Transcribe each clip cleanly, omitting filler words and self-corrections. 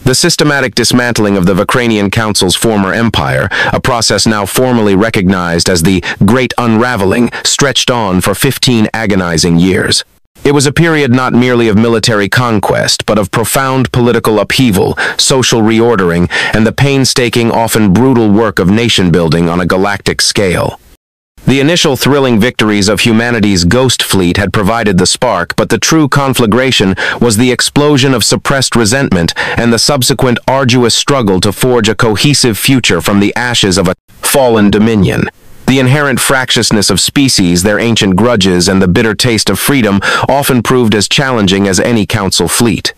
The systematic dismantling of the Vakranian Council's former empire, a process now formally recognized as the Great Unraveling, stretched on for 15 agonizing years. It was a period not merely of military conquest, but of profound political upheaval, social reordering, and the painstaking, often brutal work of nation-building on a galactic scale. The initial thrilling victories of humanity's ghost fleet had provided the spark, but the true conflagration was the explosion of suppressed resentment and the subsequent arduous struggle to forge a cohesive future from the ashes of a fallen dominion. The inherent fractiousness of species, their ancient grudges, and the bitter taste of freedom often proved as challenging as any council fleet.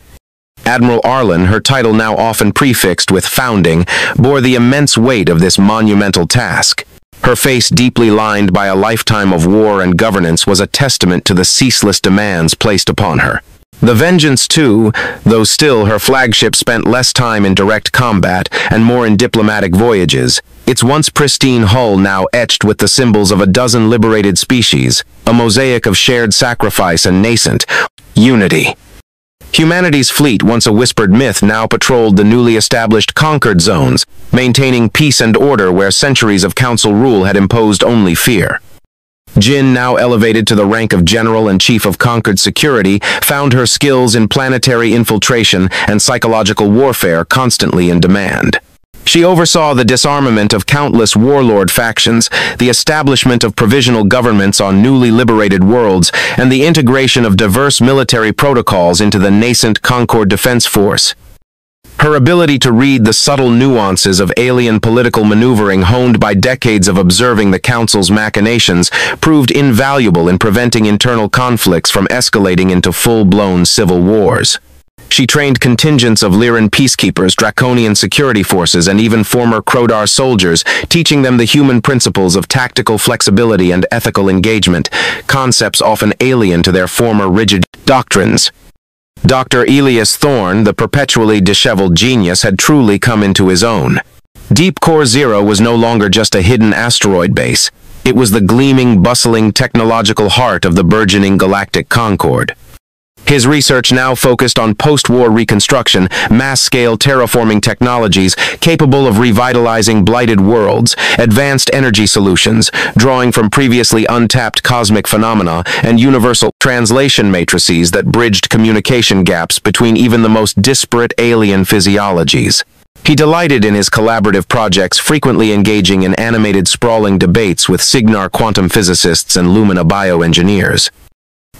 Admiral Arlen, her title now often prefixed with Founding, bore the immense weight of this monumental task. Her face, deeply lined by a lifetime of war and governance, was a testament to the ceaseless demands placed upon her. The Vengeance, too, though still her flagship spent less time in direct combat and more in diplomatic voyages, its once pristine hull now etched with the symbols of a dozen liberated species, a mosaic of shared sacrifice and nascent unity. Humanity's fleet, once a whispered myth, now patrolled the newly established conquered zones, maintaining peace and order where centuries of council rule had imposed only fear. Jin, now elevated to the rank of General and Chief of Conquered Security, found her skills in planetary infiltration and psychological warfare constantly in demand. She oversaw the disarmament of countless warlord factions, the establishment of provisional governments on newly liberated worlds, and the integration of diverse military protocols into the nascent Concord Defense Force. Her ability to read the subtle nuances of alien political maneuvering honed by decades of observing the Council's machinations proved invaluable in preventing internal conflicts from escalating into full-blown civil wars. She trained contingents of Lyran peacekeepers, Draconian security forces, and even former Crodar soldiers, teaching them the human principles of tactical flexibility and ethical engagement, concepts often alien to their former rigid doctrines. Dr. Elias Thorne, the perpetually disheveled genius, had truly come into his own. Deep Core Zero was no longer just a hidden asteroid base. It was the gleaming, bustling technological heart of the burgeoning galactic Concord. His research now focused on post-war reconstruction, mass-scale terraforming technologies capable of revitalizing blighted worlds, advanced energy solutions, drawing from previously untapped cosmic phenomena, and universal translation matrices that bridged communication gaps between even the most disparate alien physiologies. He delighted in his collaborative projects, frequently engaging in animated sprawling debates with Cygnar quantum physicists and Lumina bioengineers.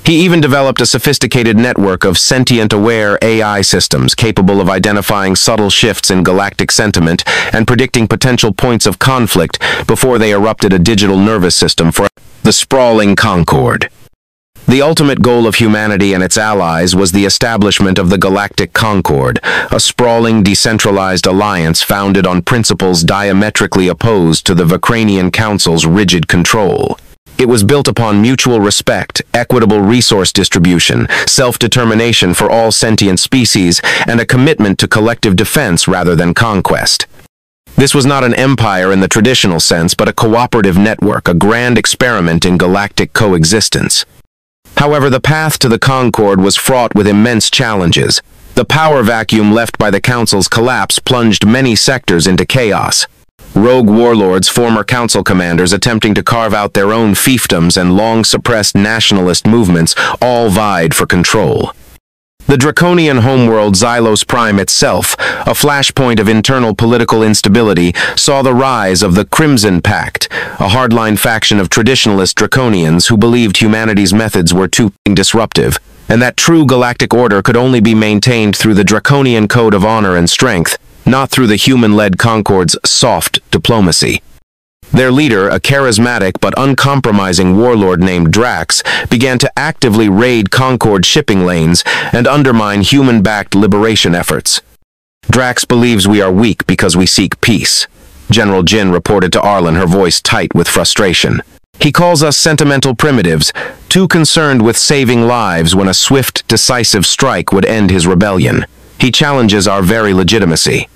He even developed a sophisticated network of sentient-aware AI systems capable of identifying subtle shifts in galactic sentiment and predicting potential points of conflict before they erupted a digital nervous system for the sprawling Concord. The ultimate goal of humanity and its allies was the establishment of the Galactic Concord, a sprawling, decentralized alliance founded on principles diametrically opposed to the Vakranian Council's rigid control. It was built upon mutual respect, equitable resource distribution, self-determination for all sentient species, and a commitment to collective defense rather than conquest. This was not an empire in the traditional sense, but a cooperative network, a grand experiment in galactic coexistence. However, the path to the Concord was fraught with immense challenges. The power vacuum left by the Council's collapse plunged many sectors into chaos. Rogue warlords, former council commanders attempting to carve out their own fiefdoms, and long-suppressed nationalist movements all vied for control. The draconian homeworld Xylos Prime itself, a flashpoint of internal political instability, saw the rise of the Crimson Pact, a hardline faction of traditionalist draconians who believed humanity's methods were too disruptive, and that true galactic order could only be maintained through the draconian code of honor and strength, not through the human-led Concord's soft diplomacy. Their leader, a charismatic but uncompromising warlord named Drax, began to actively raid Concord shipping lanes and undermine human-backed liberation efforts. Drax believes we are weak because we seek peace, General Jin reported to Arlen, her voice tight with frustration. He calls us sentimental primitives, too concerned with saving lives when a swift, decisive strike would end his rebellion. He challenges our very legitimacy.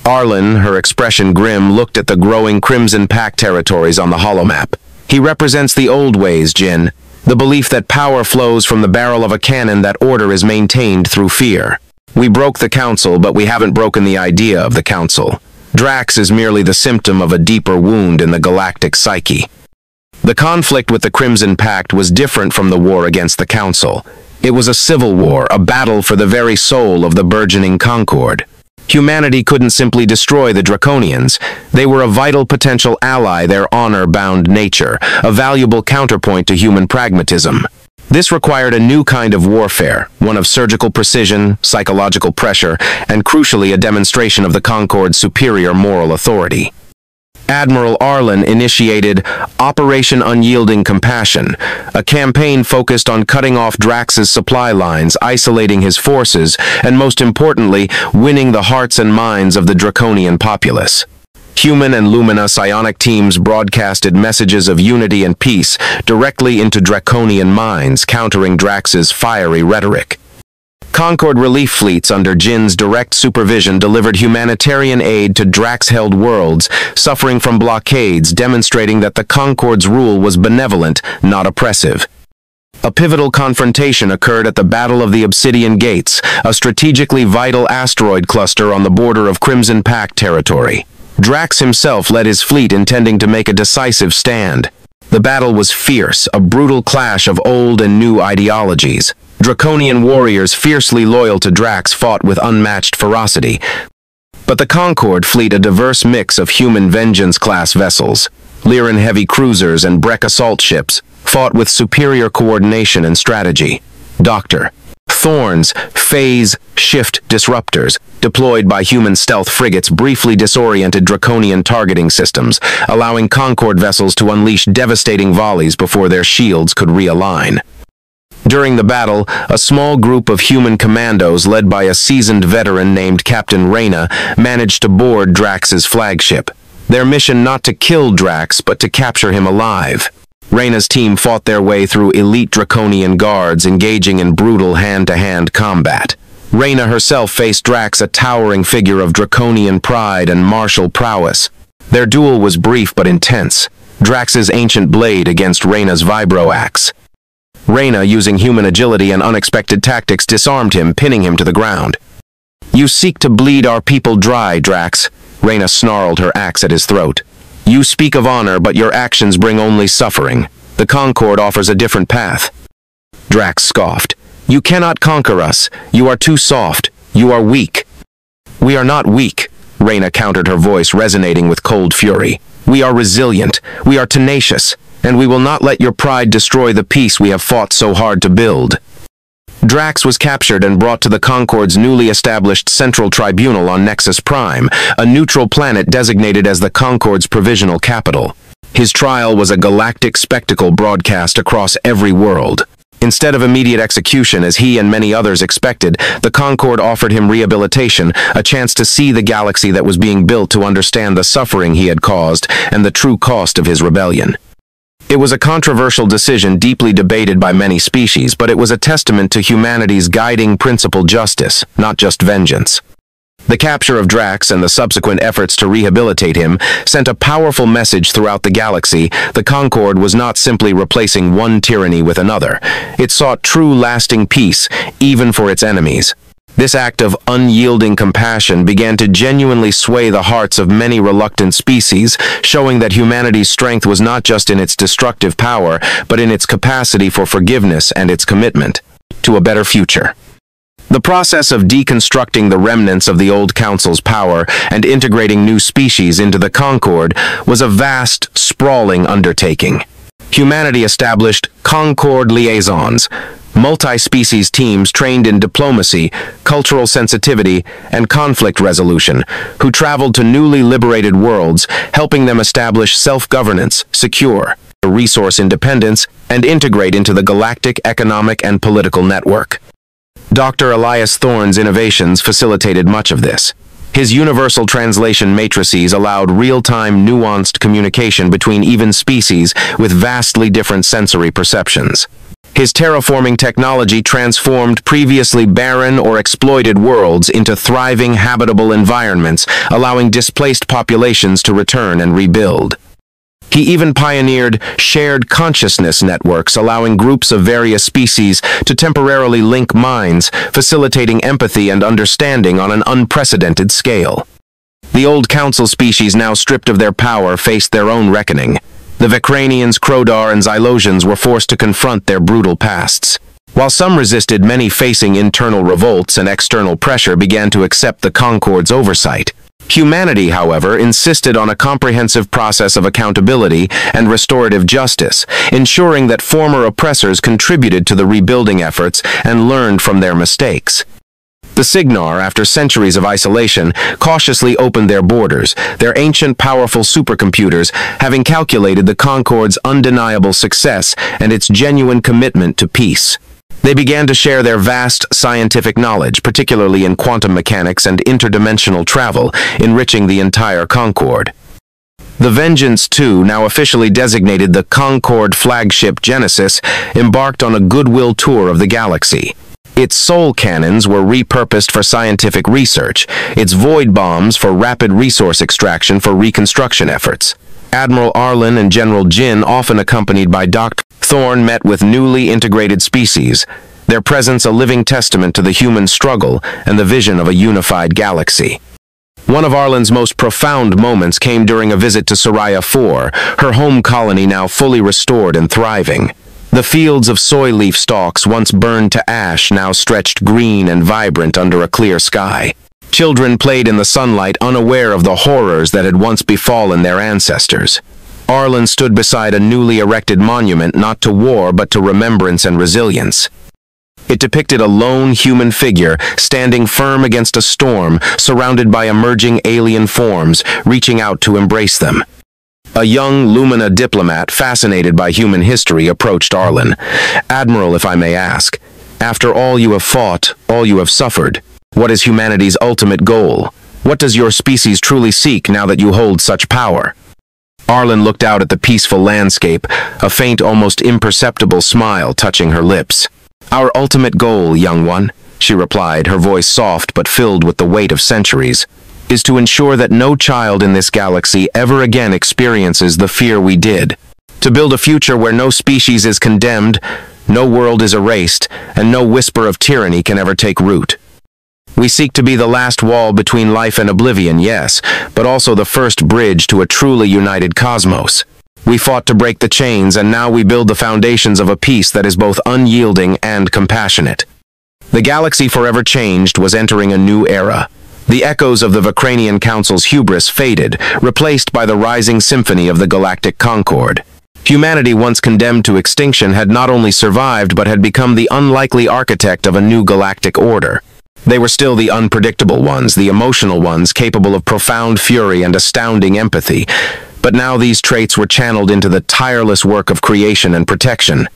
Arlen, her expression grim, looked at the growing Crimson Pact territories on the holomap. He represents the old ways, Jin, the belief that power flows from the barrel of a cannon, that order is maintained through fear. We broke the council, but we haven't broken the idea of the council. Drax is merely the symptom of a deeper wound in the galactic psyche. The conflict with the Crimson Pact was different from the war against the council. It was a civil war, a battle for the very soul of the burgeoning Concord. Humanity couldn't simply destroy the Draconians. They were a vital potential ally, their honor-bound nature, a valuable counterpoint to human pragmatism. This required a new kind of warfare, one of surgical precision, psychological pressure, and crucially a demonstration of the Concord's superior moral authority. Admiral Arlen initiated Operation Unyielding Compassion, a campaign focused on cutting off Drax's supply lines, isolating his forces, and most importantly, winning the hearts and minds of the Draconian populace. Human and Lumina psionic teams broadcasted messages of unity and peace directly into Draconian minds, countering Drax's fiery rhetoric. Concord relief fleets under Jin's direct supervision delivered humanitarian aid to Drax-held worlds suffering from blockades, demonstrating that the Concord's rule was benevolent, not oppressive. A pivotal confrontation occurred at the Battle of the Obsidian Gates, a strategically vital asteroid cluster on the border of Crimson Pact territory. Drax himself led his fleet, intending to make a decisive stand. The battle was fierce, a brutal clash of old and new ideologies. Draconian warriors fiercely loyal to Drax fought with unmatched ferocity. But the Concord fleet, a diverse mix of human vengeance-class vessels, Lyran heavy cruisers and Breck assault ships, fought with superior coordination and strategy. Dr. Thorn's phase shift disruptors, deployed by human stealth frigates, briefly disoriented Draconian targeting systems, allowing Concord vessels to unleash devastating volleys before their shields could realign. During the battle, a small group of human commandos led by a seasoned veteran named Captain Reyna managed to board Drax's flagship. Their mission not to kill Drax, but to capture him alive. Reyna's team fought their way through elite Draconian guards, engaging in brutal hand-to-hand combat. Reyna herself faced Drax, a towering figure of Draconian pride and martial prowess. Their duel was brief but intense, Drax's ancient blade against Reyna's vibro-axe. Reyna, using human agility and unexpected tactics, disarmed him, pinning him to the ground. "You seek to bleed our people dry, Drax," Reyna snarled, her axe at his throat. "You speak of honor, but your actions bring only suffering. The Concord offers a different path." Drax scoffed. "You cannot conquer us. You are too soft. You are weak." "We are not weak," Reyna countered, her voice resonating with cold fury. "We are resilient. We are tenacious. And we will not let your pride destroy the peace we have fought so hard to build." Drax was captured and brought to the Concord's newly established Central Tribunal on Nexus Prime, a neutral planet designated as the Concord's provisional capital. His trial was a galactic spectacle broadcast across every world. Instead of immediate execution, as he and many others expected, the Concord offered him rehabilitation, a chance to see the galaxy that was being built, to understand the suffering he had caused and the true cost of his rebellion. It was a controversial decision deeply debated by many species, but it was a testament to humanity's guiding principle: justice, not just vengeance. The capture of Drax and the subsequent efforts to rehabilitate him sent a powerful message throughout the galaxy. The Concord was not simply replacing one tyranny with another. It sought true, lasting peace, even for its enemies. This act of unyielding compassion began to genuinely sway the hearts of many reluctant species, showing that humanity's strength was not just in its destructive power, but in its capacity for forgiveness and its commitment to a better future. The process of deconstructing the remnants of the old council's power and integrating new species into the Concord was a vast, sprawling undertaking. Humanity established Concord liaisons, multi-species teams trained in diplomacy, cultural sensitivity, and conflict resolution, who traveled to newly liberated worlds, helping them establish self-governance, secure resource independence, and integrate into the galactic economic and political network. Dr. Elias Thorne's innovations facilitated much of this. His universal translation matrices allowed real-time, nuanced communication between even species with vastly different sensory perceptions. His terraforming technology transformed previously barren or exploited worlds into thriving, habitable environments, allowing displaced populations to return and rebuild. He even pioneered shared consciousness networks, allowing groups of various species to temporarily link minds, facilitating empathy and understanding on an unprecedented scale. The old council species, now stripped of their power, faced their own reckoning. The Vicranians, Crodar, and Xylosians were forced to confront their brutal pasts. While some resisted, many, facing internal revolts and external pressure, began to accept the Concord's oversight. Humanity, however, insisted on a comprehensive process of accountability and restorative justice, ensuring that former oppressors contributed to the rebuilding efforts and learned from their mistakes. The Cygnar, after centuries of isolation, cautiously opened their borders, their ancient, powerful supercomputers having calculated the Concord's undeniable success and its genuine commitment to peace. They began to share their vast scientific knowledge, particularly in quantum mechanics and interdimensional travel, enriching the entire Concord. The Vengeance 2, now officially designated the Concord flagship Genesis, embarked on a goodwill tour of the galaxy. Its soul cannons were repurposed for scientific research, its void bombs for rapid resource extraction for reconstruction efforts. Admiral Arlen and General Jin, often accompanied by Dr. Thorne, met with newly integrated species, their presence a living testament to the human struggle and the vision of a unified galaxy. One of Arlen's most profound moments came during a visit to Soraya 4, her home colony now fully restored and thriving. The fields of soy leaf stalks, once burned to ash, now stretched green and vibrant under a clear sky. Children played in the sunlight, unaware of the horrors that had once befallen their ancestors. Arlen stood beside a newly erected monument not to war but to remembrance and resilience. It depicted a lone human figure standing firm against a storm, surrounded by emerging alien forms, reaching out to embrace them. A young Lumina diplomat, fascinated by human history, approached Arlen. "Admiral, if I may ask, after all you have fought, all you have suffered, what is humanity's ultimate goal? What does your species truly seek now that you hold such power?" Arlen looked out at the peaceful landscape, a faint, almost imperceptible smile touching her lips. "Our ultimate goal, young one," she replied, her voice soft but filled with the weight of centuries, "is to ensure that no child in this galaxy ever again experiences the fear we did. To build a future where no species is condemned, no world is erased, and no whisper of tyranny can ever take root. We seek to be the last wall between life and oblivion, yes, but also the first bridge to a truly united cosmos. We fought to break the chains, and now we build the foundations of a peace that is both unyielding and compassionate." The galaxy, forever changed, was entering a new era. The echoes of the Vicranian Council's hubris faded, replaced by the rising symphony of the galactic Concord. Humanity, once condemned to extinction, had not only survived but had become the unlikely architect of a new galactic order. They were still the unpredictable ones, the emotional ones, capable of profound fury and astounding empathy. But now these traits were channeled into the tireless work of creation and protection.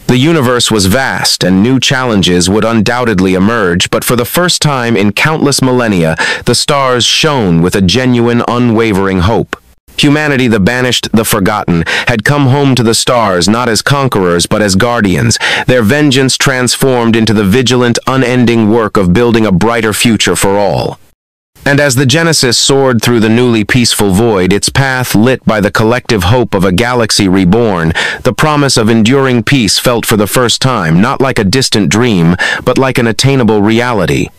The universe was vast, and new challenges would undoubtedly emerge, but for the first time in countless millennia, the stars shone with a genuine, unwavering hope. Humanity, the banished, the forgotten, had come home to the stars not as conquerors but as guardians, their vengeance transformed into the vigilant, unending work of building a brighter future for all. And as the Genesis soared through the newly peaceful void, its path lit by the collective hope of a galaxy reborn, the promise of enduring peace felt for the first time not like a distant dream, but like an attainable reality.